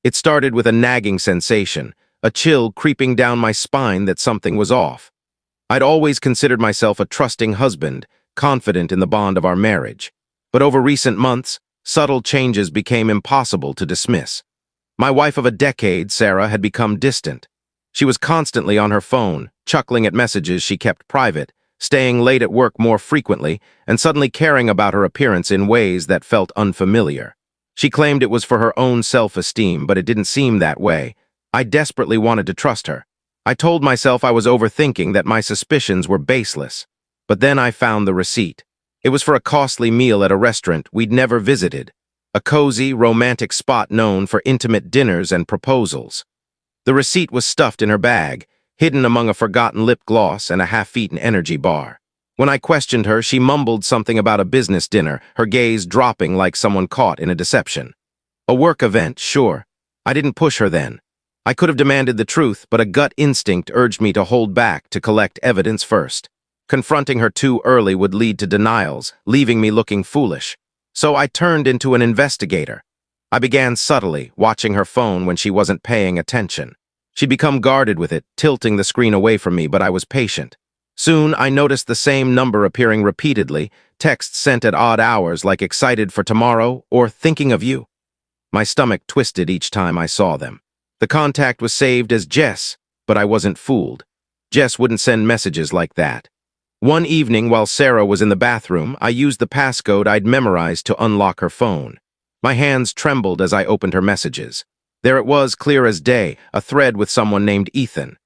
It started with a nagging sensation, a chill creeping down my spine that something was off. I'd always considered myself a trusting husband, confident in the bond of our marriage. But over recent months, subtle changes became impossible to dismiss. My wife of a decade, Sarah, had become distant. She was constantly on her phone, chuckling at messages she kept private, staying late at work more frequently, and suddenly caring about her appearance in ways that felt unfamiliar. She claimed it was for her own self-esteem, but it didn't seem that way. I desperately wanted to trust her. I told myself I was overthinking, that my suspicions were baseless. But then I found the receipt. It was for a costly meal at a restaurant we'd never visited, a cozy, romantic spot known for intimate dinners and proposals. The receipt was stuffed in her bag, hidden among a forgotten lip gloss and a half-eaten energy bar. When I questioned her, she mumbled something about a business dinner, her gaze dropping like someone caught in a deception. A work event, sure. I didn't push her then. I could have demanded the truth, but a gut instinct urged me to hold back, to collect evidence first. Confronting her too early would lead to denials, leaving me looking foolish. So I turned into an investigator. I began subtly, watching her phone when she wasn't paying attention. She'd become guarded with it, tilting the screen away from me, but I was patient. Soon, I noticed the same number appearing repeatedly, texts sent at odd hours like "excited for tomorrow" or "thinking of you." My stomach twisted each time I saw them. The contact was saved as Jess, but I wasn't fooled. Jess wouldn't send messages like that. One evening, while Sarah was in the bathroom, I used the passcode I'd memorized to unlock her phone. My hands trembled as I opened her messages. There it was, clear as day, a thread with someone named Ethan.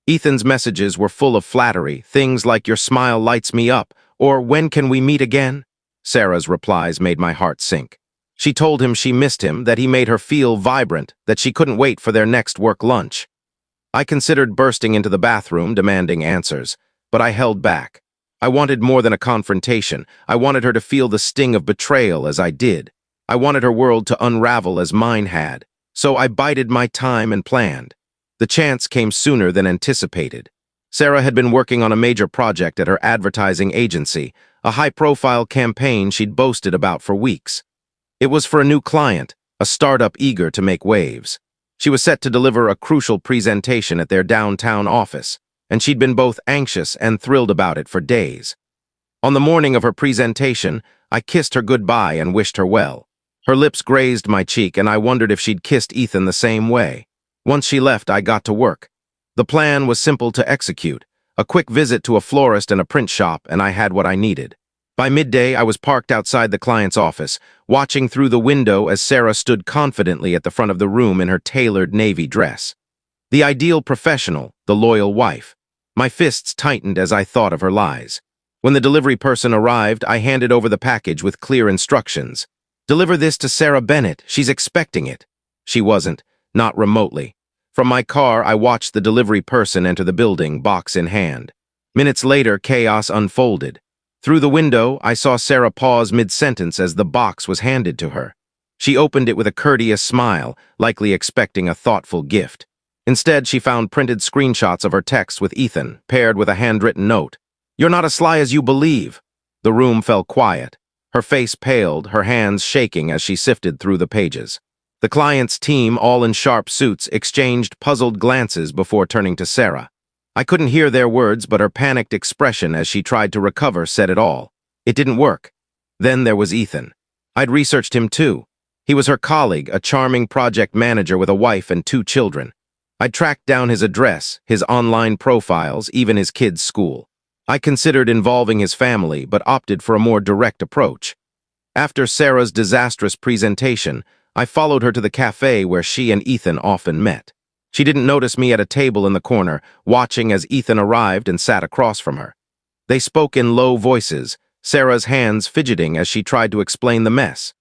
Ethan's messages were full of flattery, things like "your smile lights me up," or "when can we meet again?" Sarah's replies made my heart sink. She told him she missed him, that he made her feel vibrant, that she couldn't wait for their next work lunch. I considered bursting into the bathroom, demanding answers, but I held back. I wanted more than a confrontation. I wanted her to feel the sting of betrayal as I did. I wanted her world to unravel as mine had. So I bided my time and planned. The chance came sooner than anticipated. Sarah had been working on a major project at her advertising agency, a high-profile campaign she'd boasted about for weeks. It was for a new client, a startup eager to make waves. She was set to deliver a crucial presentation at their downtown office, and she'd been both anxious and thrilled about it for days. On the morning of her presentation, I kissed her goodbye and wished her well. Her lips grazed my cheek, and I wondered if she'd kissed Ethan the same way. Once she left, I got to work. The plan was simple to execute. A quick visit to a florist and a print shop, and I had what I needed. By midday, I was parked outside the client's office, watching through the window as Sarah stood confidently at the front of the room in her tailored navy dress. The ideal professional, the loyal wife. My fists tightened as I thought of her lies. When the delivery person arrived, I handed over the package with clear instructions. "Deliver this to Sarah Bennett. She's expecting it." She wasn't, not remotely. From my car, I watched the delivery person enter the building, box in hand. Minutes later, chaos unfolded. Through the window, I saw Sarah pause mid-sentence as the box was handed to her. She opened it with a courteous smile, likely expecting a thoughtful gift. Instead, she found printed screenshots of her texts with Ethan, paired with a handwritten note. "You're not as sly as you believe." The room fell quiet. Her face paled, her hands shaking as she sifted through the pages. The client's team, all in sharp suits, exchanged puzzled glances before turning to Sarah. I couldn't hear their words, but her panicked expression as she tried to recover said it all. It didn't work. Then there was Ethan. I'd researched him too. He was her colleague, a charming project manager with a wife and 2 children. I'd tracked down his address, his online profiles, even his kids' school. I considered involving his family, but opted for a more direct approach. After Sarah's disastrous presentation, I followed her to the cafe where she and Ethan often met. She didn't notice me at a table in the corner, watching as Ethan arrived and sat across from her. They spoke in low voices, Sarah's hands fidgeting as she tried to explain the mess.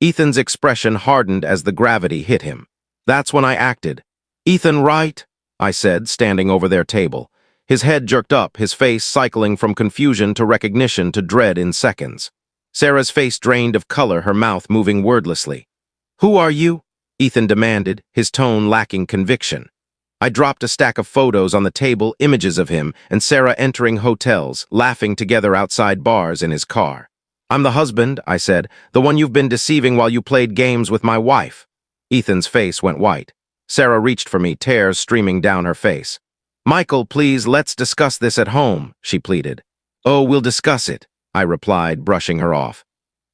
Ethan's expression hardened as the gravity hit him. That's when I acted. "Ethan, right?" I said, standing over their table. His head jerked up, his face cycling from confusion to recognition to dread in seconds. Sarah's face drained of color, her mouth moving wordlessly. "Who are you?" Ethan demanded, his tone lacking conviction. I dropped a stack of photos on the table, images of him and Sarah entering hotels, laughing together outside bars in his car. "I'm the husband," I said, "the one you've been deceiving while you played games with my wife." Ethan's face went white. Sarah reached for me, tears streaming down her face. "Michael, please, let's discuss this at home," she pleaded. "Oh, we'll discuss it," I replied, brushing her off.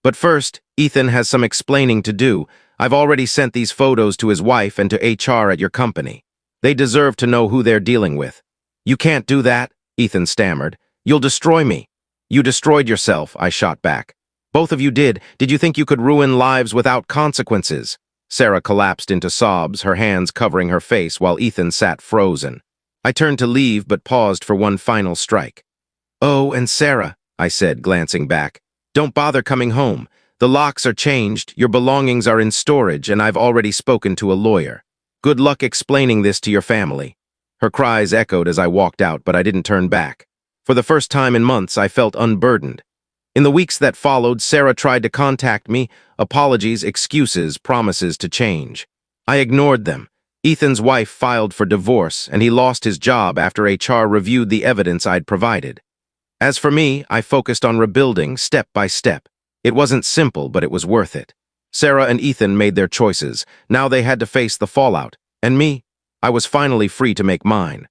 "But first, Ethan has some explaining to do. I've already sent these photos to his wife and to HR at your company. They deserve to know who they're dealing with." "You can't do that," Ethan stammered. "You'll destroy me." "You destroyed yourself," I shot back. "Both of you did. Did you think you could ruin lives without consequences?" Sarah collapsed into sobs, her hands covering her face while Ethan sat frozen. I turned to leave but paused for one final strike. "Oh, and Sarah," I said, glancing back, "don't bother coming home. The locks are changed, your belongings are in storage, and I've already spoken to a lawyer. Good luck explaining this to your family." Her cries echoed as I walked out, but I didn't turn back. For the first time in months, I felt unburdened. In the weeks that followed, Sarah tried to contact me, apologies, excuses, promises to change. I ignored them. Ethan's wife filed for divorce, and he lost his job after HR reviewed the evidence I'd provided. As for me, I focused on rebuilding step by step. It wasn't simple, but it was worth it. Sarah and Ethan made their choices. Now they had to face the fallout. And me? I was finally free to make mine.